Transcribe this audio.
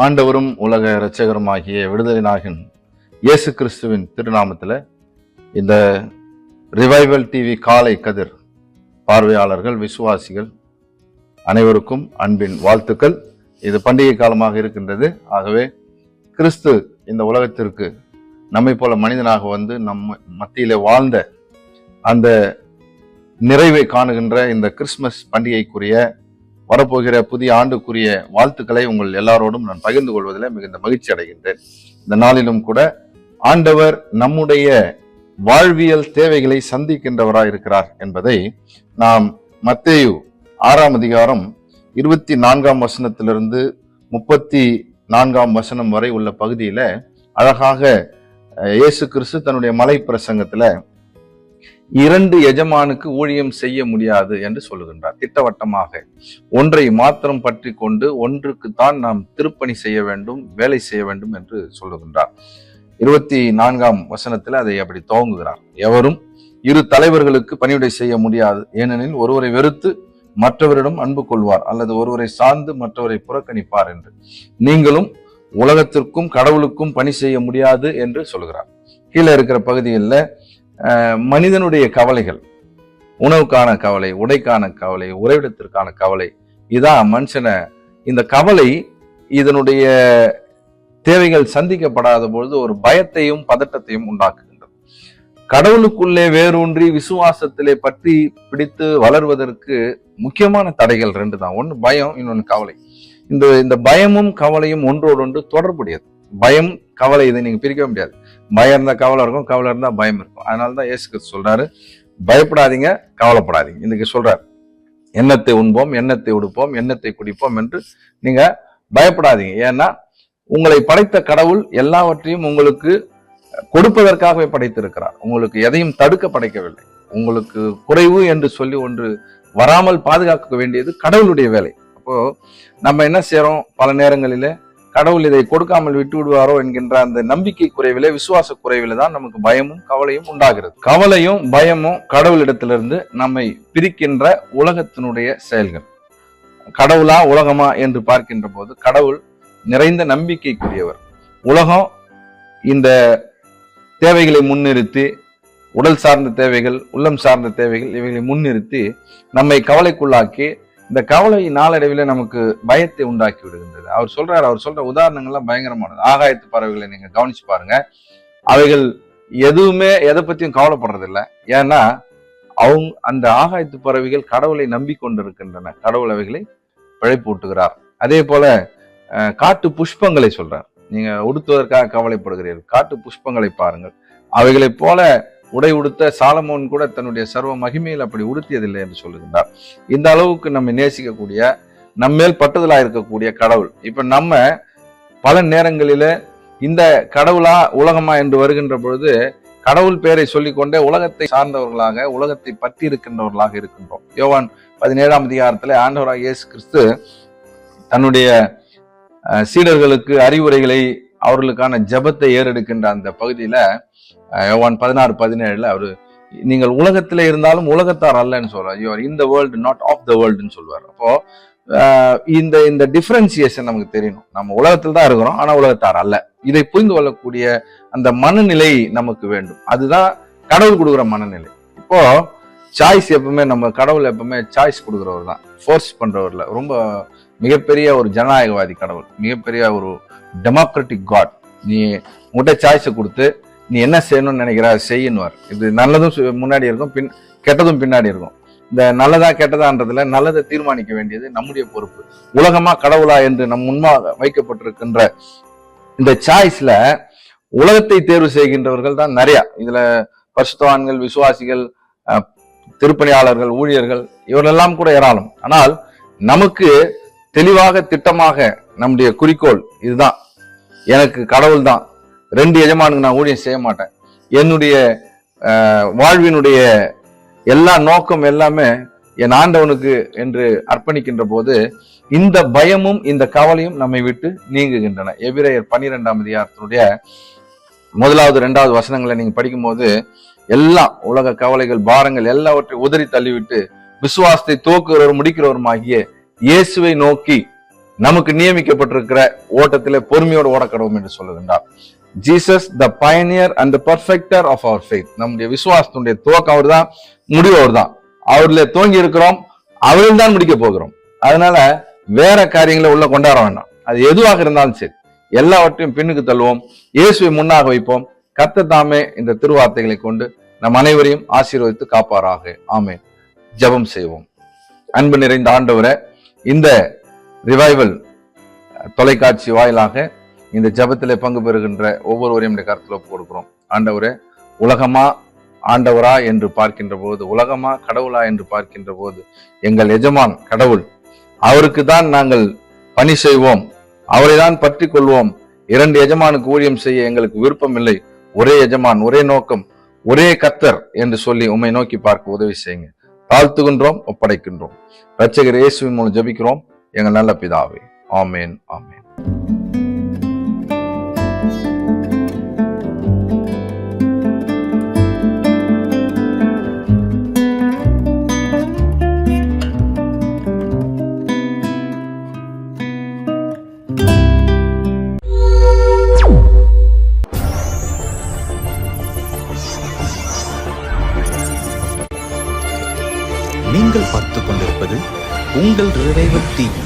ஆண்டவரும் உலக இரட்சகருமாகிய விடுதலை நாயகன் இயேசு கிறிஸ்துவின் திருநாமத்தில் இந்த ரிவைவல் டிவி காலை கதிர் பார்வையாளர்கள், விசுவாசிகள் அனைவருக்கும் அன்பின் வாழ்த்துக்கள். இது பண்டிகை காலமாக இருக்கின்றது. ஆகவே கிறிஸ்து இந்த உலகத்திற்கு நம்மை போல மனிதனாக வந்து நம்ம மத்தியிலே வாழ்ந்த அந்த நிறைவை காணுகின்ற இந்த கிறிஸ்துமஸ் பண்டிகைக்குரிய வரப்போகிற புதிய ஆண்டுக்குரிய வாழ்த்துக்களை உங்கள் எல்லாரோடும் நான் பகிர்ந்து கொள்வதில் மிகுந்த மகிழ்ச்சி அடைகின்றேன். இந்த நாளிலும் கூட ஆண்டவர் நம்முடைய வாழ்வியல் தேவைகளை சந்திக்கின்றவராய் இருக்கிறார் என்பதை நாம் மத்தேயு 6ஆம் அதிகாரம் 24ஆம் வசனத்திலிருந்து 34ஆம் வசனம் வரை உள்ள பகுதியில அழகாக இயேசு கிறிஸ்து தன்னுடைய மலை பிரசங்கத்துல 2 எஜமானுக்கு ஊழியம் செய்ய முடியாது என்று சொல்லுகின்றார். திட்டவட்டமாக ஒன்றை மாத்திரம் பற்றி கொண்டு ஒன்றுக்குத்தான் நாம் திருப்பணி செய்ய வேண்டும், வேலை செய்ய வேண்டும் என்று சொல்லுகின்றார். 24ஆம் வசனத்தில் அதை அப்படி துவங்குகிறார். எவரும் 2 தலைவர்களுக்கு பணிவிடை செய்ய முடியாது, ஏனெனில் ஒருவரை வெறுத்து மற்றவரிடம் அன்பு கொள்வார், அல்லது ஒருவரை சார்ந்து மற்றவரை புறக்கணிப்பார் என்று. நீங்களும் உலகத்திற்கும் கடவுளுக்கும் பணி செய்ய முடியாது என்று சொல்கிறார். கீழே இருக்கிற பகுதியில் மனிதனுடைய கவலைகள், உணவுக்கான கவலை, உடைக்கான கவலை, உறைவிடத்திற்கான கவலை, இதான் மனுஷனை இந்த கவலை இதனுடைய தேவைகள் சந்திக்கப்படாத பொழுது ஒரு பயத்தையும் பதட்டத்தையும் உண்டாக்குகின்றது. கடவுளுக்குள்ளே வேரூன்றி விசுவாசத்திலே பற்றி பிடித்து வளர்வதற்கு முக்கியமான தடைகள் 2 தான். ஒன்று பயம், இன்னொன்று கவலை. இந்த பயமும் கவலையும் ஒன்றோடு ஒன்று தொடர்புடையது. பயம், கவலை, இதை நீங்க பிரிக்க முடியாது. பயம் இருந்தா கவலை இருக்கும், கவலை இருந்தா பயம் இருக்கும். அதனாலதான் இயேசு கிறிஸ்து சொல்றாரு, பயப்படாதீங்க, கவலைப்படாதீங்க. இன்னைக்கு சொல்றாரு, எண்ணத்தை உண்போம், எண்ணத்தை உடுப்போம், எண்ணத்தை குடிப்போம் என்று நீங்க பயப்படாதீங்க. ஏன்னா உங்களை படைத்த கடவுள் எல்லாவற்றையும் உங்களுக்கு கொடுப்பதற்காகவே படைத்திருக்கிறார். உங்களுக்கு எதையும் தடுக்க படைக்கவில்லை. உங்களுக்கு குறைவு என்று சொல்லி ஒன்று வராமல் பாதுகாக்க வேண்டியது கடவுளுடைய வேலை. அப்போ நம்ம என்ன செய்யறோம், பல நேரங்களிலே கடவுள் இதை கொடுக்காமல் விட்டு விடுவாரோ என்கின்ற அந்த நம்பிக்கை குறைவிலே, விசுவாச குறைவில தான் நமக்கு பயமும் கவலையும் உண்டாகிறது. கவலையும் பயமும் கடவுளிடத்திலிருந்து நம்மை பிரிக்கின்ற உலகத்தினுடைய செயல்கள். கடவுளா உலகமா என்று பார்க்கின்ற போது கடவுள் நிறைந்த நம்பிக்கைக்குரியவர். உலகம் இந்த தேவைகளை முன்னிறுத்தி, உடல் சார்ந்த தேவைகள், உள்ளம் சார்ந்த தேவைகள், இவைகளை முன்னிறுத்தி நம்மை கவலைக்குள்ளாக்கி இந்த கவலை நாளடைவில் நமக்கு பயத்தை உண்டாக்கி விடுகின்றது. அவர் சொல்ற உதாரணங்கள்லாம் பயங்கரமானது. ஆகாயத்து பறவைகளை நீங்க கவனிச்சு பாருங்க. அவைகள் எதுவுமே எதை பத்தியும் கவலைப்படுறதில்லை. ஏன்னா அந்த ஆகாயத்து பறவைகள் கடவுளை நம்பிக்கொண்டிருக்கின்றன. கடவுள் அவைகளை பிழைப்பூட்டுகிறார். அதே போல காட்டு புஷ்பங்களை சொல்றார். நீங்க உடுத்துவதற்காக கவலைப்படுகிறீர்கள், காட்டு புஷ்பங்களை பாருங்கள். அவைகளை போல உடை உடுத்த சாலமோன் கூட தன்னுடைய சர்வ மகிமையில் அப்படி உடுத்தியதில்லை என்று சொல்லுகின்றார். இந்த அளவுக்கு நம்ம நேசிக்கக்கூடிய, நம்மேல் பட்டுதலா இருக்கக்கூடிய கடவுள். இப்ப நம்ம பல நேரங்களில இந்த கடவுளா உலகமா என்று வருகின்ற பொழுது கடவுள் பேரை சொல்லிக்கொண்டே உலகத்தை சார்ந்தவர்களாக, உலகத்தை பற்றி இருக்கின்றவர்களாக இருக்கின்றோம். யோவான் 17ஆம் அதிகாரத்துல ஆண்டவராகிய இயேசு கிறிஸ்து தன்னுடைய சீடர்களுக்கு அறிவுரைகளை, அவர்களுக்கான ஜெபத்தை ஏறெடுக்கின்ற அந்த பகுதியில யோவான் 16:17 அவரு, நீங்கள் உலகத்திலே இருந்தாலும் உலகத்தார் அல்லன்னு சொல்றார். You are in the world, not of the வேர்ல்டுன்னு சொல்வார். அப்போ இந்த டிஃபரன்சியேஷன் நமக்கு தெரியணும். நம்ம உலகத்தில் தான் இருக்கிறோம், ஆனா உலகத்தார் அல்ல. இதை புரிந்து கொள்ளக்கூடிய அந்த மனநிலை நமக்கு வேண்டும். அதுதான் கடவுள் கொடுக்குற மனநிலை. இப்போ சாய்ஸ் எப்பவுமே, நம்ம கடவுள் எப்பவுமே சாய்ஸ் கொடுக்குறவர் தான், ஃபோர்ஸ் பண்றவர்ல. ரொம்ப மிகப்பெரிய ஒரு ஜனநாயகவாதி கடவுள், மிகப்பெரிய ஒரு டெமோக்ராட்டிக் காட். நீ உங்கள்கிட்ட சாய்ஸை கொடுத்து நீ என்ன செய்யணும்னு நினைக்கிற செய்யணுவார். இது நல்லதும் முன்னாடி இருக்கும், கெட்டதும் பின்னாடி இருக்கும். இந்த நல்லதா கெட்டதான்றதுல நல்லதை தீர்மானிக்க வேண்டியது நம்முடைய பொறுப்பு. உலகமா கடவுளா என்று நம் முன்பாக வைக்கப்பட்டிருக்கின்ற இந்த சாய்ஸ்ல உலகத்தை தேர்வு செய்கின்றவர்கள் தான் நிறைய. இதுல பரிசுத்தவான்கள், விசுவாசிகள், திருப்பணியாளர்கள், ஊழியர்கள், இவரெல்லாம் கூட ஏராளம். ஆனால் நமக்கு தெளிவாக, திட்டமாக நம்முடைய குறிக்கோள் இதுதான். எனக்கு கடவுள் தான், 2 எஜமானுக்கு நான் ஊழியம் செய்ய மாட்டேன். என்னுடைய வாழ்வினுடைய எல்லா நோக்கம் எல்லாமே என் ஆண்டவனுக்கு என்று அர்ப்பணிக்கின்ற போது இந்த பயமும் இந்த கவலையும் நம்மை விட்டு நீங்குகின்றன. எபிரேயர் 12ஆம் அதிகாரத்தினுடைய 1வது 2வது வசனங்களை நீங்க படிக்கும் போது எல்லாம் உலக கவலைகள், பாரங்கள் எல்லாவற்றையும் உதறி தள்ளிவிட்டு விசுவாசத்தை துவக்குகிறவரும் முடிக்கிறவருமாகிய இயேசுவை நோக்கி நமக்கு நியமிக்கப்பட்டிருக்கிற ஓட்டத்திலே பொறுமையோடு ஓடக்கடவும் என்று சொல்லுகின்றார். Jesus the pioneer and the perfecter of our faith. நம்முடைய விசுவாசத்துடைய துவக்கம் அவர் தான், முடிவு அவர் தான். அவர்ல துவங்கி இருக்கிறோம், அவரில் தான் முடிக்க போகிறோம். அதனால வேற காரியங்களை உள்ள கொண்டாட வேண்டாம். அது எதுவாக இருந்தாலும் சரி, எல்லாவற்றையும் பின்னுக்கு தள்ளுவோம், இயேசுவை முன்னாக வைப்போம். கர்த்தர் தாமே இந்த திருவார்த்தைகளை கொண்டு நம் அனைவரையும் ஆசீர்வதித்து காப்பாராக. ஆமென். ஜெபம் செய்வோம். அன்பு நிறைந்த ஆண்டவரே, இந்த ரிவைவல் தொலைக்காட்சி வாயிலாக இந்த ஜெபத்திலே பங்கு பெறுகின்ற ஒவ்வொருவரையும் கருத்தில் ஒப்பு கொடுக்கிறோம். ஆண்டவரே, உலகமா ஆண்டவரா என்று பார்க்கின்ற போது, உலகமா கடவுளா என்று பார்க்கின்ற போது, எங்கள் எஜமான் கடவுள், அவருக்கு தான் நாங்கள் பணி செய்வோம், அவரை தான் பற்றி கொள்வோம். இரண்டு எஜமானுக்கு ஊழியம் செய்ய எங்களுக்கு விருப்பம் இல்லை. ஒரே எஜமான், ஒரே நோக்கம், ஒரே கர்த்தர் என்று சொல்லி உம்மை நோக்கி பார்க்க உதவி செய்யுங்க. தாழ்த்துகின்றோம், ஒப்படைக்கின்றோம். இரட்சகர் இயேசுவின் மூலம் ஜெபிக்கிறோம் எங்கள் நல்ல பிதாவே. ஆமென், ஆமென். நீங்கள் பார்த்துக் கொண்டிருப்பது உங்கள் ரிவைவல் டிவி.